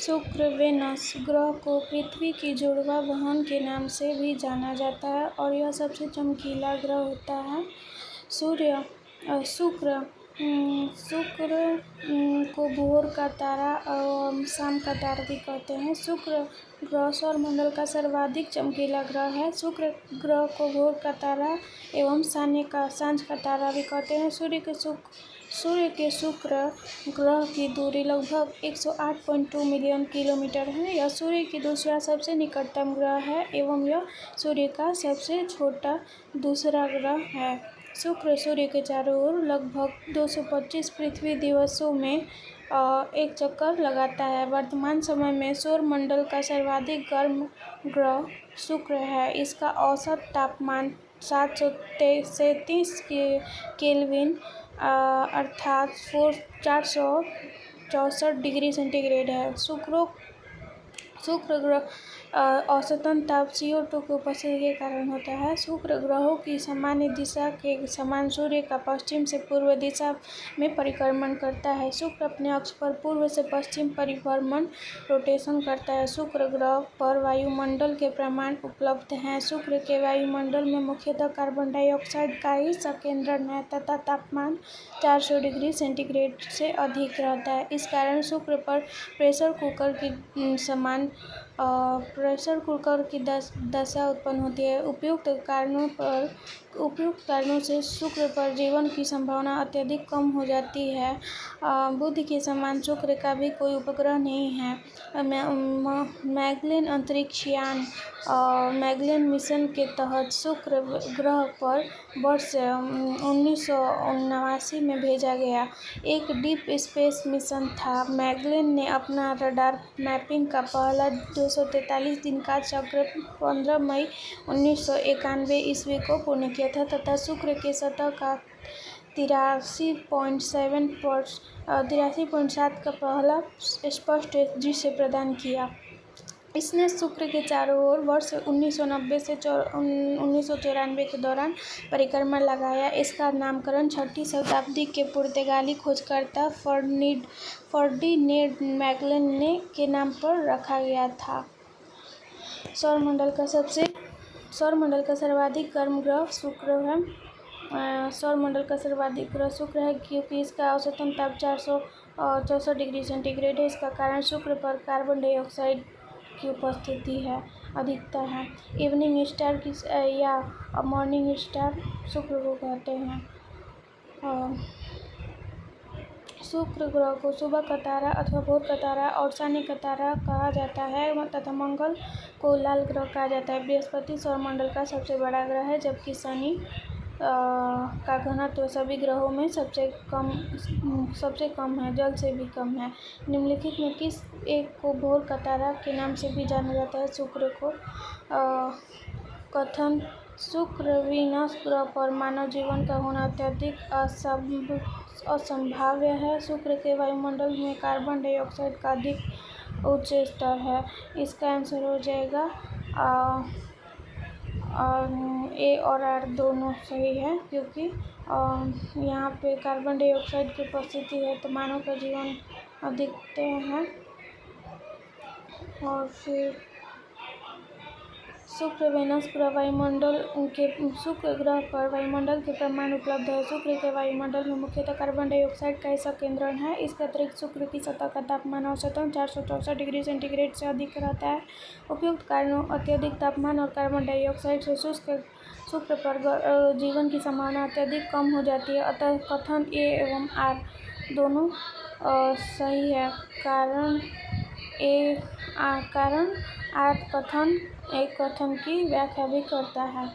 शुक्र वेनस ग्रह को पृथ्वी की जुड़वा बहन के नाम से भी जाना जाता है और यह सबसे चमकीला ग्रह होता है। शुक्र को भोर का तारा और शाम का तारा भी कहते हैं। शुक्र ग्रह सौरमंडल का सर्वाधिक चमकीला ग्रह है। शुक्र ग्रह को भोर का तारा एवं सांझ का तारा भी कहते हैं। सूर्य के शुक्र ग्रह की दूरी लगभग 108.2 मिलियन किलोमीटर है। यह सूर्य की दूसरा सबसे निकटतम ग्रह है एवं यह सूर्य का सबसे छोटा दूसरा ग्रह है। शुक्र सूर्य के चारों ओर लगभग 225 पृथ्वी दिवसों में एक चक्कर लगाता है। वर्तमान समय में सौरमंडल का सर्वाधिक गर्म ग्रह शुक्र है। इसका औसत तापमान 733 केल्विन अर्थात 464 डिग्री सेंटीग्रेड है। शुक्र ग्रह औसतन ताप CO2 की उपस्थिति के कारण होता है। शुक्र ग्रहों की सामान्य दिशा के समान सूर्य का पश्चिम से पूर्व दिशा में परिक्रमण करता है। शुक्र अपने अक्ष पर पूर्व से पश्चिम परिभ्रमण रोटेशन करता है। शुक्र ग्रह पर वायुमंडल के प्रमाण उपलब्ध हैं। शुक्र के वायुमंडल में मुख्यतः कार्बन डाइऑक्साइड का ही संकेंद्रण है तथा तापमान 400 डिग्री सेंटीग्रेड से अधिक रहता है। इस कारण शुक्र पर प्रेशर कुकर की दशा उत्पन्न होती है। उपयुक्त कारणों से शुक्र पर जीवन की संभावना अत्यधिक कम हो जाती है। बुध के समान शुक्र का भी कोई उपग्रह नहीं है। मैगेलन अंतरिक्ष यान मैगेलन मिशन के तहत शुक्र ग्रह पर वर्ष 1979 में भेजा गया एक डीप स्पेस मिशन था। मैगेलन ने अपना रडार मैपिंग का पहला 243 दिन का चक्र 15 मई 1991 ईस्वी को पूर्ण किया था तथा शुक्र के सतह का 83.7 का पहला स्पष्ट दृश्य प्रदान किया। इसने शुक्र के चारों ओर वर्ष 1990 से 1994 के दौरान परिक्रमा लगाया। इसका नामकरण 6वीं शताब्दी के पुर्तगाली खोजकर्ता फर्डिनेंड मैगेलन के नाम पर रखा गया था। सौरमंडल का सर्वाधिक गर्म ग्रह शुक्र है। सौरमंडल का सर्वाधिक ग्रह शुक्र है क्योंकि इसका औसतन ताप 464 डिग्री सेंटीग्रेड है। इसका कारण शुक्र पर कार्बन डाइऑक्साइड की उपस्थिति है अधिकता है। इवनिंग स्टार या मॉर्निंग स्टार शुक्र को कहते हैं। शुक्र ग्रह को सुबह का तारा अथवा भोर का तारा और सानी का तारा कहा जाता है तथा मंगल को लाल ग्रह कहा जाता है। बृहस्पति सौरमंडल का सबसे बड़ा ग्रह है जबकि शनि का घनत्व सभी ग्रहों में सबसे कम है, जल से भी कम है। निम्नलिखित में किस एक को भोर का तारा के नाम से भी जाना जाता है? शुक्र को। कथन: शुक्र वीनस ग्रह पर मानव जीवन का होना अत्यधिक असंभाव्य है। शुक्र के वायुमंडल में कार्बन डाइऑक्साइड का अधिक उच्च स्तर है। इसका आंसर हो जाएगा ए और आर दोनों सही है क्योंकि यहाँ पे कार्बन डाइऑक्साइड की उपस्थिति है तो मानव का जीवन अधिक है। और फिर शुक्र ग्रह पर वायुमंडल के प्रमाण उपलब्ध है। शुक्र के वायुमंडल में मुख्यतः कार्बन डाइऑक्साइड का ही संकेंद्रण है। इसके अतिरिक्त शुक्र की सतह का तापमान औसतन 464 डिग्री सेंटीग्रेड से अधिक रहता है। उपयुक्त कारणों अत्यधिक तापमान और कार्बन डाइऑक्साइड से शुक्र पर जीवन की संभावना अत्यधिक कम हो जाती है। अतः कथन ए एवं आर दोनों सही है। कारण आर कथन की व्याख्या भी करता है।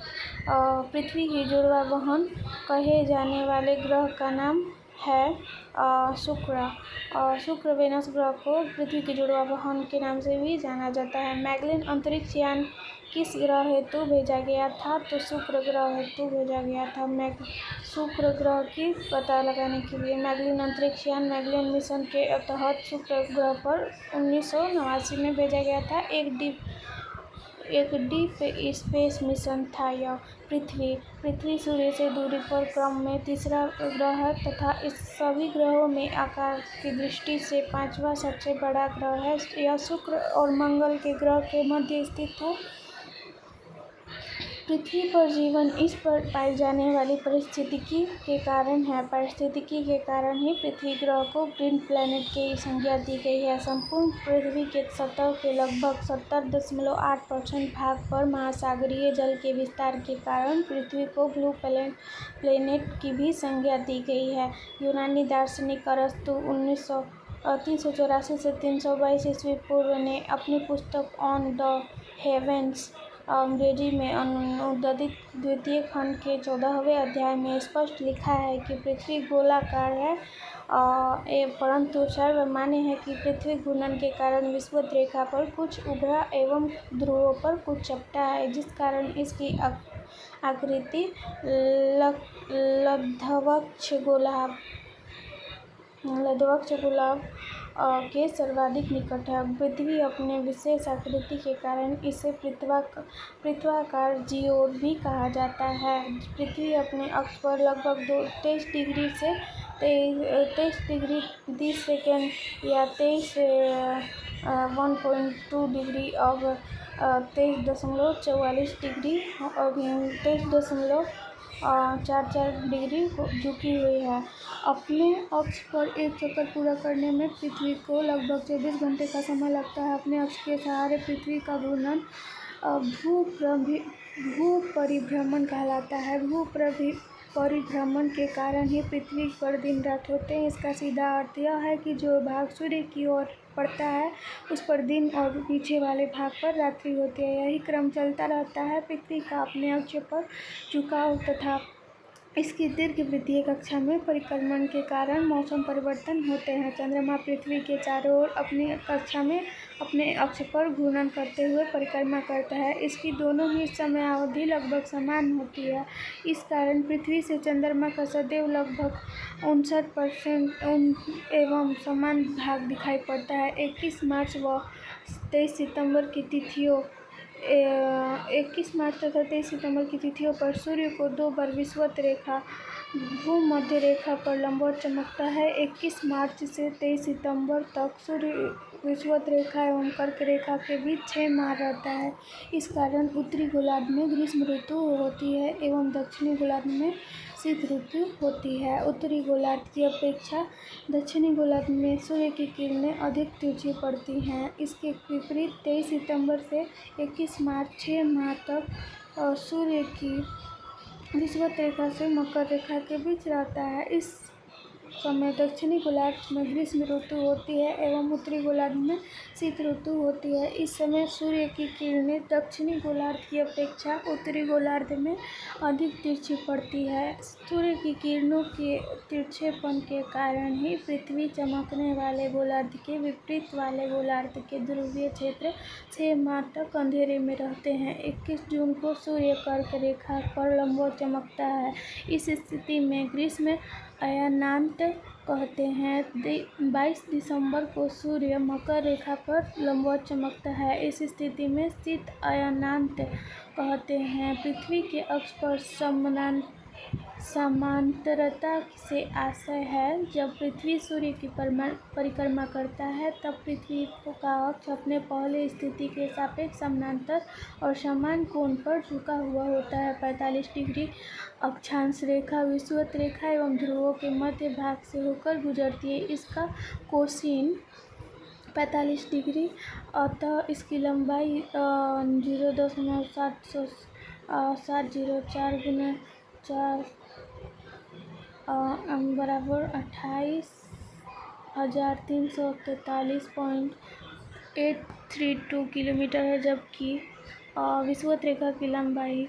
पृथ्वी की जुड़वा बहन कहे जाने वाले ग्रह का नाम है शुक्र वेनस ग्रह को पृथ्वी की जुड़वा बहन के नाम से भी जाना जाता है। मैगेलन अंतरिक्ष यान किस ग्रह हेतु भेजा गया था? तो शुक्र ग्रह हेतु भेजा गया था। शुक्र ग्रह की पता लगाने के लिए मैगेलन अंतरिक्ष यान मैगेलन मिशन के तहत शुक्र ग्रह पर 1989 में भेजा गया था एक एक डीप स्पेस मिशन था। यह पृथ्वी सूर्य से दूरी पर क्रम में तीसरा ग्रह है तथा इस सभी ग्रहों में आकार की दृष्टि से पांचवा सबसे बड़ा ग्रह है। यह शुक्र और मंगल के ग्रह के मध्य स्थित है। पृथ्वी पर जीवन इस पर पाई जाने वाली पारिस्थितिकी के कारण है। पारिस्थितिकी के कारण ही पृथ्वी ग्रह को ग्रीन प्लैनेट की संज्ञा दी गई है। संपूर्ण पृथ्वी के सतह के लगभग 70.8% भाग पर महासागरीय जल के विस्तार के कारण पृथ्वी को ब्लू प्लैनेट की भी संज्ञा दी गई है। यूनानी दार्शनिक अरस्तु 384 से 322 ईस्वी पूर्व ने अपनी पुस्तक ऑन द हेवेंस अंग्रेजी में अनुदित द्वितीय खंड के 14वें अध्याय में स्पष्ट लिखा है कि पृथ्वी गोलाकार है, परंतु सर्वमान्य है कि पृथ्वी घूर्णन के कारण विषुवत रेखा पर कुछ उभरा एवं ध्रुवों पर कुछ चपटा है, जिस कारण इसकी आकृति लब्धवक्ष गोलाभ के सर्वाधिक निकट है। पृथ्वी अपने विशेष आकृति के कारण इसे पृथ्वाकार जियोड भी कहा जाता है। पृथ्वी अपने अक्ष पर लगभग 23 डिग्री से 23 डिग्री 30 सेकेंड या 1.2 डिग्री और 23.44 डिग्री और 23.44 डिग्री झुकी हुई है। अपने अक्ष पर एक चक्कर पूरा करने में पृथ्वी को लगभग 24 घंटे का समय लगता है। अपने अक्ष के सहारे पृथ्वी का घूर्णन भूपरिभ्रमण कहलाता है। भूपरिभ्रमण के कारण ही पृथ्वी पर दिन रात होते हैं। इसका सीधा अर्थ यह है कि जो भाग सूर्य की ओर पड़ता है उस पर दिन और पीछे वाले भाग पर रात्रि होती है। यही क्रम चलता रहता है। पृथ्वी का अपने अक्ष पर झुकाव तथा इसकी दीर्घ वृत्तीय कक्षा में परिक्रमण के कारण मौसम परिवर्तन होते हैं। चंद्रमा पृथ्वी के चारों ओर अपनी कक्षा में अपने अक्ष पर घूर्णन करते हुए परिक्रमा करता है। इसकी दोनों ही समयावधि लगभग समान होती है। इस कारण पृथ्वी से चंद्रमा का सदैव लगभग 59% एवं समान भाग दिखाई पड़ता है। 21 मार्च व 23 सितंबर की तिथियों 21 मार्च तथा 23 सितंबर की तिथियों पर सूर्य को 2 बार विषुवत रेखा भूमध्य रेखा पर लंबवत चमकता है। 21 मार्च से 23 सितंबर तक सूर्य विषुवत रेखा एवं कर्क रेखा के बीच 6 माह रहता है। इस कारण उत्तरी गोलार्ध में ग्रीष्म ऋतु होती है एवं दक्षिणी गोलार्ध में शीत ऋतु होती है। उत्तरी गोलार्ध की अपेक्षा दक्षिणी गोलार्ध में सूर्य की किरणें अधिक तिरछी पड़ती हैं। इसके विपरीत 23 सितंबर से 21 मार्च 6 माह तक सूर्य की विषुवत रेखा से मकर रेखा के बीच रहता है। इस समय दक्षिणी गोलार्ध में ग्रीष्म ऋतु होती है एवं उत्तरी गोलार्ध में शीत ऋतु होती है। इस समय सूर्य की किरणें दक्षिणी गोलार्ध की अपेक्षा उत्तरी गोलार्ध में अधिक तिरछी पड़ती है। सूर्य की किरणों के तिरछेपन के कारण ही पृथ्वी चमकने वाले गोलार्ध के विपरीत वाले गोलार्ध के ध्रुवीय क्षेत्र 6 माह तक अंधेरे में रहते हैं। 21 जून को सूर्य कर्क रेखा पर लंबवत चमकता है। इस स्थिति में ग्रीष्म अयनांत कहते हैं। 22 दिसंबर को सूर्य मकर रेखा पर लंबवत चमकता है। इस स्थिति में शीत अयनांत कहते हैं। पृथ्वी के अक्ष पर समांतरता से आशय है। जब पृथ्वी सूर्य की परिक्रमा करता है तब पृथ्वी का अक्ष अपने पहले स्थिति के सापेक्ष समानांतर और समान कोण पर झुका हुआ होता है। 45 डिग्री अक्षांश रेखा विषुवत रेखा एवं ध्रुवों के मध्य भाग से होकर गुजरती है। इसका कोसीन 45 डिग्री, अतः इसकी लंबाई 0.704 गुना 4 बराबर 28,343.832 किलोमीटर है, जबकि विषुवत रेखा की लंबाई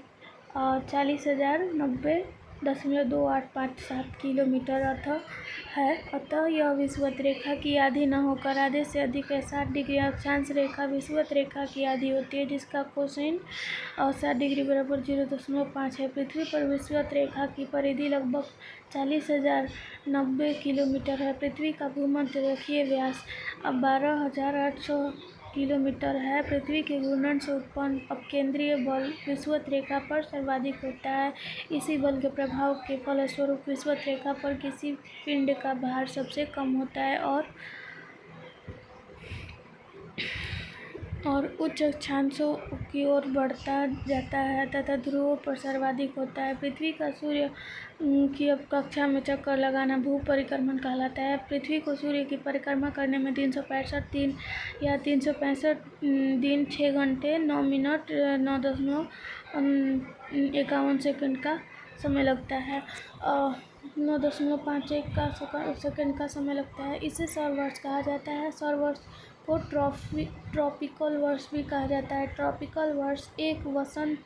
40,090.2857 किलोमीटर है। अतः यह विषुवत रेखा की आधी न होकर आधे से अधिक है। 60 डिग्री अक्षांश रेखा विषुवत रेखा की आधी होती है, जिसका कोसाइन 60 डिग्री बराबर 0.5 है। पृथ्वी पर विषुवत रेखा की परिधि लगभग 40,090 किलोमीटर है। पृथ्वी का भूमध्य रेखीय व्यास 12,800 किलोमीटर है। पृथ्वी के घूर्णन से उत्पन्न अपकेंद्रीय बल विषुवत रेखा पर सर्वाधिक होता है। इसी बल के प्रभाव के फलस्वरूप विषुवत रेखा पर किसी पिंड का भार सबसे कम होता है और उच्च अक्षांशों की ओर बढ़ता जाता है तथा ध्रुवों पर सर्वाधिक होता है। पृथ्वी का सूर्य की कक्षा में चक्कर लगाना भू परिक्रमण कहलाता है। पृथ्वी को सूर्य की परिक्रमा करने में 365 दिन या 365 दिन 6 घंटे 9 मिनट 9.51 सेकंड का समय लगता है। 9.51 का सेकंड का समय लगता है। इसे सौर वर्ष कहा जाता है। सौर वर्ष को ट्रॉपिकल वर्ष भी कहा जाता है। ट्रॉपिकल वर्ष एक वसंत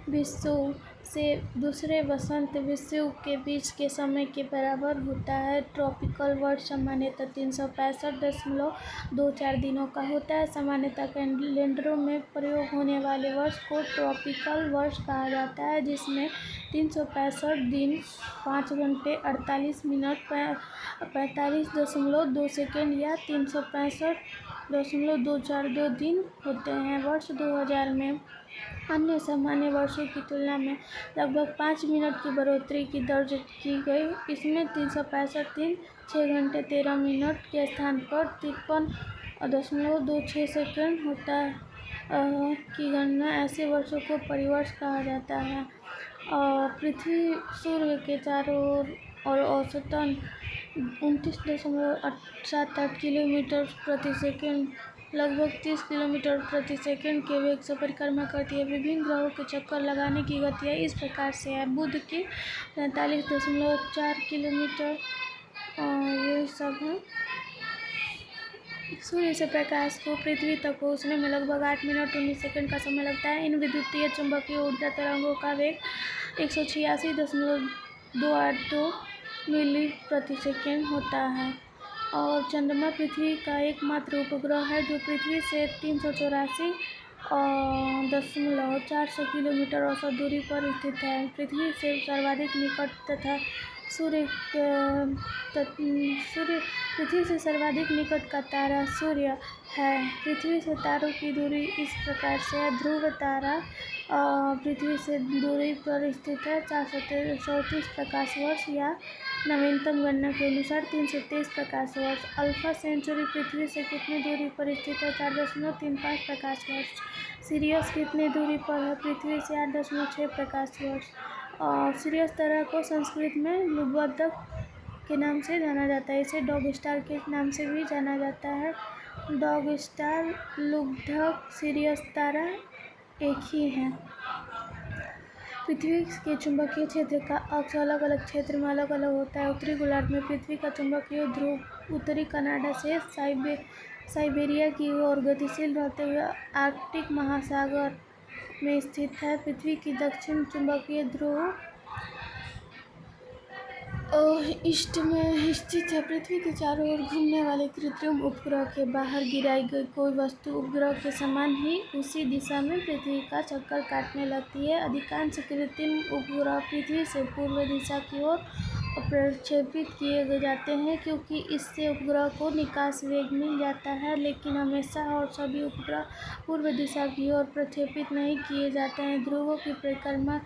विषुव से दूसरे वसंत विषुव के बीच के समय के बराबर होता है। ट्रॉपिकल वर्ष सामान्यतः 365.24 दिनों का होता है। सामान्यतः कैलेंडरों में प्रयोग होने वाले वर्ष को ट्रॉपिकल वर्ष कहा जाता है, जिसमें 365 दिन 5 घंटे 48 मिनट 45.2 सेकंड या 365.242 दिन होते हैं। वर्ष 2000 में अन्य सामान्य वर्षों की तुलना में लगभग 5 मिनट की बढ़ोतरी की दर्ज की गई। इसमें 365 दिन 6 घंटे 13 मिनट के स्थान पर 53.26 सेकंड होता की गणना ऐसे वर्षों को परिवर्ष कहा जाता है। पृथ्वी सूर्य के चारों ओर औसतन 29.78 किलोमीटर प्रति सेकंड लगभग 30 किलोमीटर प्रति सेकंड के वेग से परिक्रमा करती है। विभिन्न ग्रहों के चक्कर लगाने की गतियाँ इस प्रकार से है। बुध की 45.4 किलोमीटर ये सब है। सूर्य से प्रकाश को पृथ्वी तक पहुँचने में लगभग 8 मिनट 19 सेकंड का समय लगता है। इन विद्युतीय चुंबकीय ऊर्जा तरंगों का वेग 186.282 मील प्रति सेकंड होता है। और चंद्रमा पृथ्वी का एकमात्र उपग्रह है जो पृथ्वी से 384.4 किलोमीटर औसत दूरी पर स्थित है। पृथ्वी से सर्वाधिक निकट तथा पृथ्वी से सर्वाधिक निकट का तारा सूर्य है। पृथ्वी से तारों की दूरी इस प्रकार से है। ध्रुव तारा पृथ्वी से दूरी पर स्थित है 434 प्रकाश वर्ष या नवीनतम गणना के अनुसार 323 प्रकाश वर्ष। अल्फा सेंचुरी पृथ्वी से कितनी दूरी पर स्थित है? 4.35 प्रकाश वर्ष। सिरियस कितनी दूरी पर है पृथ्वी से? 8.6 प्रकाश वर्ष। और सिरियस तारा को संस्कृत में लुब्धक के नाम से जाना जाता है। इसे डॉग स्टार के नाम से भी जाना जाता है। डॉग स्टार, लुब्धक, सिरियस तारा एक ही है। पृथ्वी के चुंबकीय क्षेत्र का अक्ष अलग अलग क्षेत्र में अलग अलग होता है। उत्तरी गोलार्ध में पृथ्वी का चुंबकीय ध्रुव उत्तरी कनाडा से साइबेरिया की ओर गतिशील रहते हुए आर्कटिक महासागर में स्थित है। पृथ्वी की दक्षिण चुंबकीय ध्रुव ईस्ट में स्थित है। पृथ्वी के चारों ओर घूमने वाले कृत्रिम उपग्रह के बाहर गिराई गई कोई वस्तु उपग्रह के समान ही उसी दिशा में पृथ्वी का चक्कर काटने लगती है। अधिकांश कृत्रिम उपग्रह पृथ्वी से पूर्व दिशा की ओर प्रक्षेपित किए जाते हैं क्योंकि इससे उपग्रह को निकास वेग मिल जाता है, लेकिन हमेशा और सभी उपग्रह पूर्व दिशा की ओर प्रक्षेपित नहीं किए जाते हैं। ध्रुवों की परिक्रमा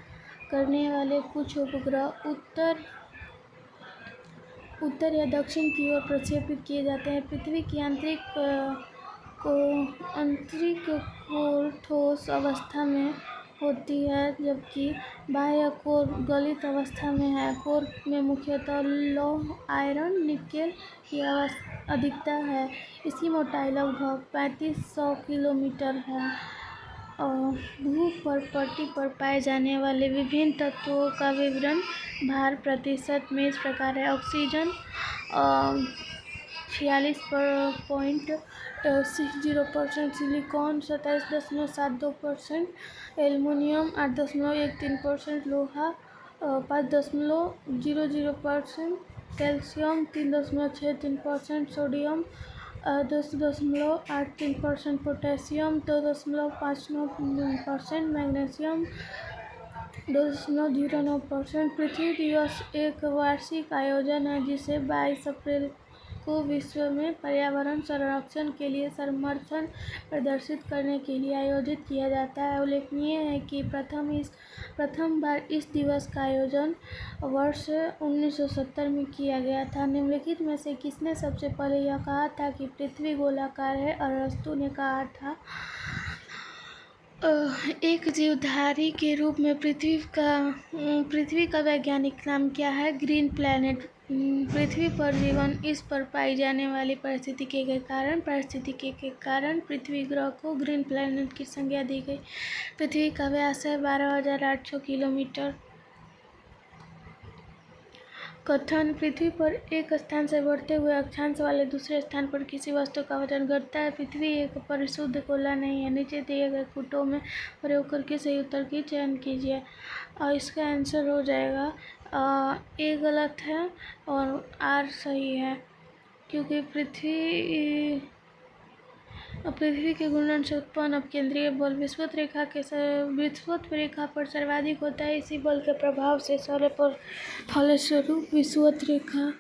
करने वाले कुछ उपग्रह उत्तर या दक्षिण की ओर प्रक्षेपित किए जाते हैं। पृथ्वी की आंतरिक कोर ठोस अवस्था में होती है जबकि बाह्य कोर गलित अवस्था में है। कोर में मुख्यतः लौह, आयरन, निकेल की अधिकता है। इसकी मोटाई लगभग 3500 किलोमीटर है। भूपटल पर पाए जाने वाले विभिन्न तत्वों का विवरण भार प्रतिशत में इस प्रकार है। ऑक्सीजन 46.60%, सिलिकॉन 27.72%, एल्युमिनियम 8.13%, लोहा 5.00%, कैल्शियम 3.63%, सोडियम 10.83%, पोटेशियम 2.59%, मैग्नीशियम 2.09%। पृथ्वी दिवस एक वार्षिक आयोजन है जिसे 22 अप्रैल को विश्व में पर्यावरण संरक्षण के लिए समर्थन प्रदर्शित करने के लिए आयोजित किया जाता है। उल्लेखनीय है कि प्रथम बार इस दिवस का आयोजन वर्ष 1970 में किया गया था। निम्नलिखित में से किसने सबसे पहले यह कहा था कि पृथ्वी गोलाकार है? अरस्तु ने कहा था। एक जीवधारी के रूप में पृथ्वी का वैज्ञानिक नाम क्या है? Green planet. पृथ्वी पर जीवन, इस पर पाई जाने वाली पारिस्थितिकी के कारण पृथ्वी ग्रह को ग्रीन प्लैनेट की संज्ञा दी गई। पृथ्वी का व्यास है 12,800 किलोमीटर। कथन: पृथ्वी पर एक स्थान से बढ़ते हुए अक्षांश वाले दूसरे स्थान पर किसी वस्तु का वजन घटता है। पृथ्वी एक परिशुद्ध गोला नहीं है। नीचे दिए गए कूटों में प्रयोग करके सही उत्तर की चयन कीजिए। और इसका आंसर हो जाएगा ए गलत है और आर सही है, क्योंकि पृथ्वी के घूर्णन से उत्पन्न अपकेंद्रीय बल विषुवत रेखा पर सर्वाधिक होता है। इसी बल के प्रभाव से फलस्वरूप विषुवत रेखा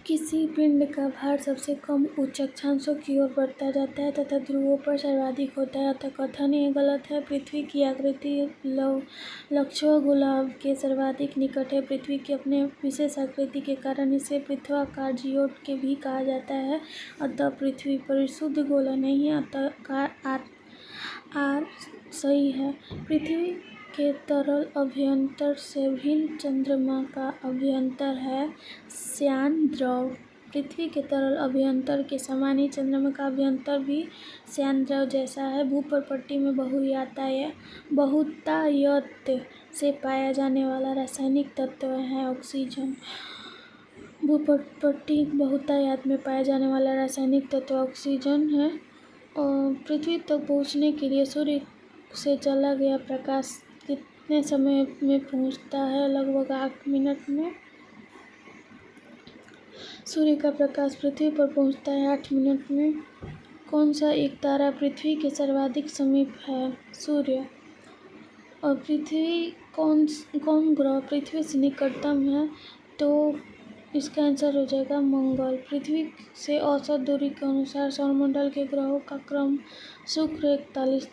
किसी पिंड का भार सबसे कम उच्च अक्षांशों की ओर बढ़ता जाता है तथा ध्रुवों पर सर्वाधिक होता है। अतः कथन ये गलत है। पृथ्वी की आकृति लक्षण गोलार्ध के सर्वाधिक निकट है। पृथ्वी की अपने विशेष आकृति के कारण इसे पृथ्वाकार जियोड के भी कहा जाता है। अतः पृथ्वी परिशुद्ध गोला नहीं है। अतः आर सही है। पृथ्वी के तरल अभ्यंतर से भिन्न चंद्रमा का अभ्यंतर है श्यान द्रव। पृथ्वी के तरल अभ्यंतर के समान ही चंद्रमा का अभ्यंतर भी श्यान द्रव जैसा है। भूपर्पट्टी में बहुतायत से पाया जाने वाला रासायनिक तत्व है ऑक्सीजन। भूपर्पट्टी बहुतायत में पाया जाने वाला रासायनिक तत्व ऑक्सीजन है। और पृथ्वी तक पहुंचने के लिए सूर्य से चला गया प्रकाश कितने समय में पहुंचता है? लगभग 8 मिनट में। सूर्य का प्रकाश पृथ्वी पर पहुंचता है 8 मिनट में। कौन सा एक तारा पृथ्वी के सर्वाधिक समीप है? सूर्य। और कौन ग्रह पृथ्वी से निकटतम है? तो इसका आंसर हो जाएगा मंगल। पृथ्वी से औसत दूरी के अनुसार सौरमंडल के ग्रहों का क्रम शुक्र 41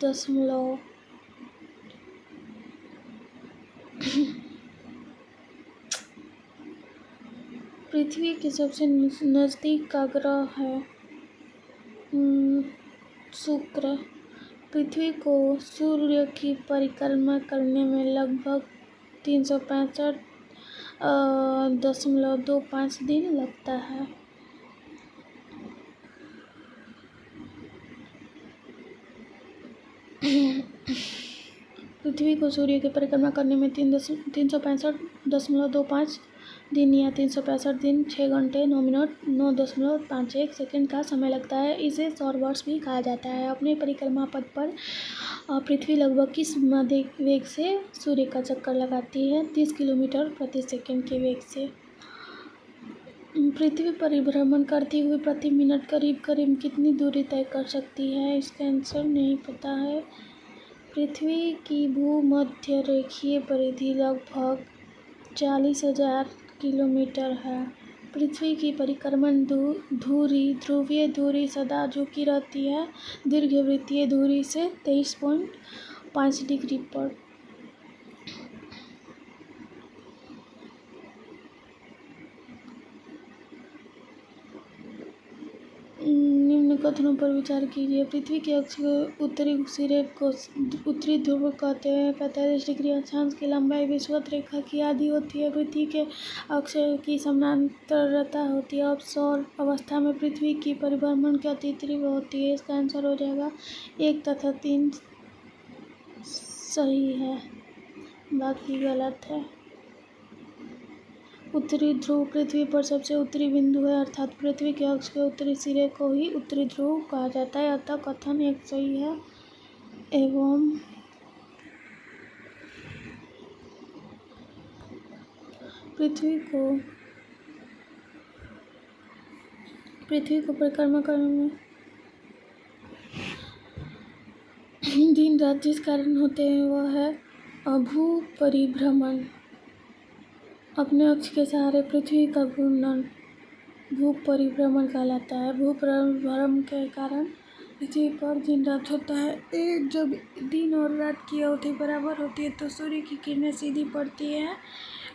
पृथ्वी के सबसे नज़दीक का ग्रह है शुक्र। पृथ्वी को सूर्य की परिक्रमा करने में लगभग 365.25 दिन लगता है। पृथ्वी को सूर्य की परिक्रमा करने में 365.25 दिन या 365 दिन 6 घंटे 9 मिनट 9.51 सेकंड का समय लगता है। इसे सौर वर्ष भी कहा जाता है। अपने परिक्रमा पथ पर पृथ्वी लगभग किस वेग से सूर्य का चक्कर लगाती है? 30 किलोमीटर प्रति सेकंड के वेग से। पृथ्वी परिभ्रमण करती हुई प्रति मिनट करीब कितनी दूरी तय कर सकती है? इसका आंसर नहीं पता है। पृथ्वी की भूमध्य रेखीय परिधि लगभग 40,000 किलोमीटर है। पृथ्वी की परिक्रमण ध्रुवीय धुरी सदा झुकी रहती है दीर्घवृत्तीय धुरी से 23.5 डिग्री पर। निम्न कथनों पर विचार कीजिए। पृथ्वी के अक्ष के उत्तरी सिरे को उत्तरी ध्रुव कहते हैं। 45 डिग्री अक्षांश की लंबाई विषुवत रेखा की आधी होती है। पृथ्वी के अक्ष की समांतरता होती है। अब सौर अवस्था में पृथ्वी की परिभ्रमण की गति तीव्र होती है। इसका आंसर हो जाएगा 1 तथा 3 सही है, बाकी गलत है। उत्तरी ध्रुव पृथ्वी पर सबसे उत्तरी बिंदु है, अर्थात पृथ्वी के अक्ष के उत्तरी सिरे को ही उत्तरी ध्रुव कहा जाता है। अतः कथन 1 सही है। एवं पृथ्वी को परिक्रमा करने में दिन रात जिस कारण होते हैं वह है भू परिभ्रमण। अपने अक्ष के सहारे पृथ्वी का घूर्णन भू परिभ्रमण कहलाता है। भू परिभ्रमण के कारण पृथ्वी पर दिन रात होता है। जब दिन और रात की अवधि बराबर होती है तो सूर्य की किरणें सीधी पड़ती है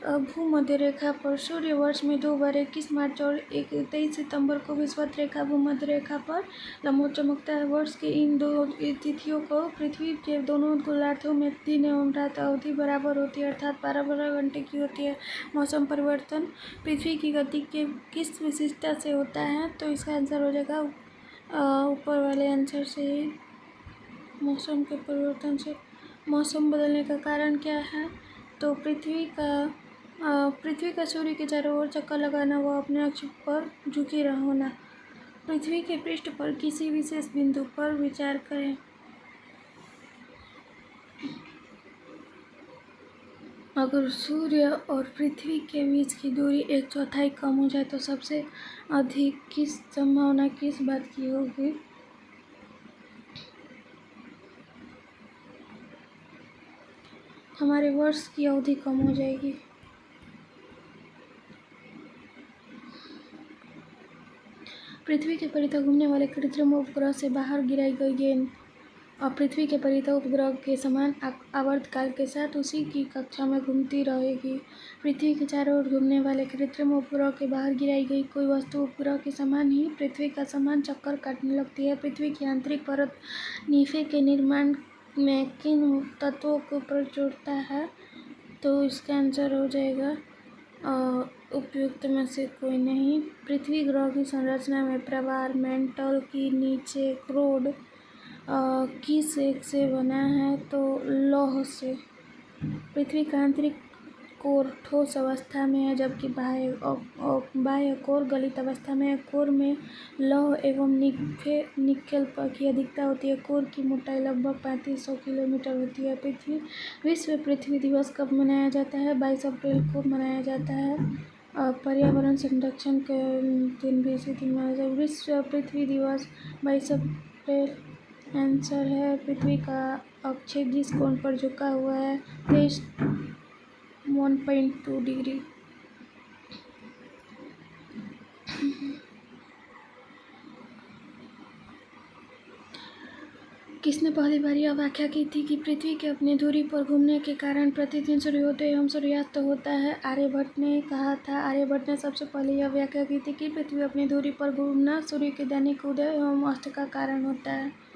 भूमध्य रेखा पर। सूर्य वर्ष में 2 बार 21 मार्च और 23 सितंबर को विषुवत रेखा भूमध्य रेखा पर लंबवत चमकता है। वर्ष के इन 2 तिथियों को पृथ्वी के दोनों गोलार्धों में दिन एवं रात अवधि बराबर होती है, अर्थात 12-12 घंटे की होती है। मौसम परिवर्तन पृथ्वी की गति के किस विशेषता से होता है? तो इसका आंसर हो जाएगा ऊपर वाले आंसर से ही, मौसम के परिवर्तन से। मौसम बदलने का कारण क्या है? तो पृथ्वी का सूर्य के चारों ओर चक्कर लगाना व अपने अक्ष पर झुकी होना। पृथ्वी के पृष्ठ पर किसी विशेष बिंदु पर विचार करें। अगर सूर्य और पृथ्वी के बीच की दूरी 1/4 कम हो जाए तो सबसे अधिक किस संभावना किस बात की होगी? हमारे वर्ष की अवधि कम हो जाएगी। पृथ्वी के परितः घूमने वाले कृत्रिम उपग्रह से बाहर गिराई गई गेंद और पृथ्वी के परितः उपग्रह के समान आवर्तकाल के साथ उसी की कक्षा में घूमती रहेगी। पृथ्वी के चारों ओर घूमने वाले कृत्रिम उपग्रह के बाहर गिराई गई कोई वस्तु उपग्रह के समान ही पृथ्वी का समान चक्कर काटने लगती है। पृथ्वी की आंतरिक परत निफे के निर्माण में किन तत्वों के ऊपर जोड़ता है? तो इसका आंसर हो जाएगा उपयुक्त में से कोई नहीं। पृथ्वी ग्रह की संरचना में प्रवाल, मेंटल की नीचे क्रोड किस एक से बना है? तो लौह से। पृथ्वी का आंतरिक कोर ठोस अवस्था में है जबकि बाह्य कोर गलित अवस्था में है। कोर में लौह एवं निकेल की अधिकता होती है। कोर की मोटाई लगभग 3500 किलोमीटर होती है। विश्व पृथ्वी दिवस कब मनाया जाता है? 22 अप्रैल को मनाया जाता है। पर्यावरण संरक्षण के दिन भी इसी दिन मनाया जाता है। विश्व पृथ्वी दिवस 22 अप्रैल। आंसर है पृथ्वी का अक्ष जिस कोण पर झुका हुआ है 1.2 डिग्री। किसने पहली बार यह व्याख्या की थी कि पृथ्वी के अपनी धुरी पर घूमने के कारण प्रतिदिन सूर्योदय एवं सूर्यास्त होता है? आर्यभट्ट ने कहा था। आर्यभट्ट ने सबसे पहले यह व्याख्या की थी कि पृथ्वी अपनी धुरी पर घूमना सूर्य के दैनिक उदय एवं अस्त का कारण होता है।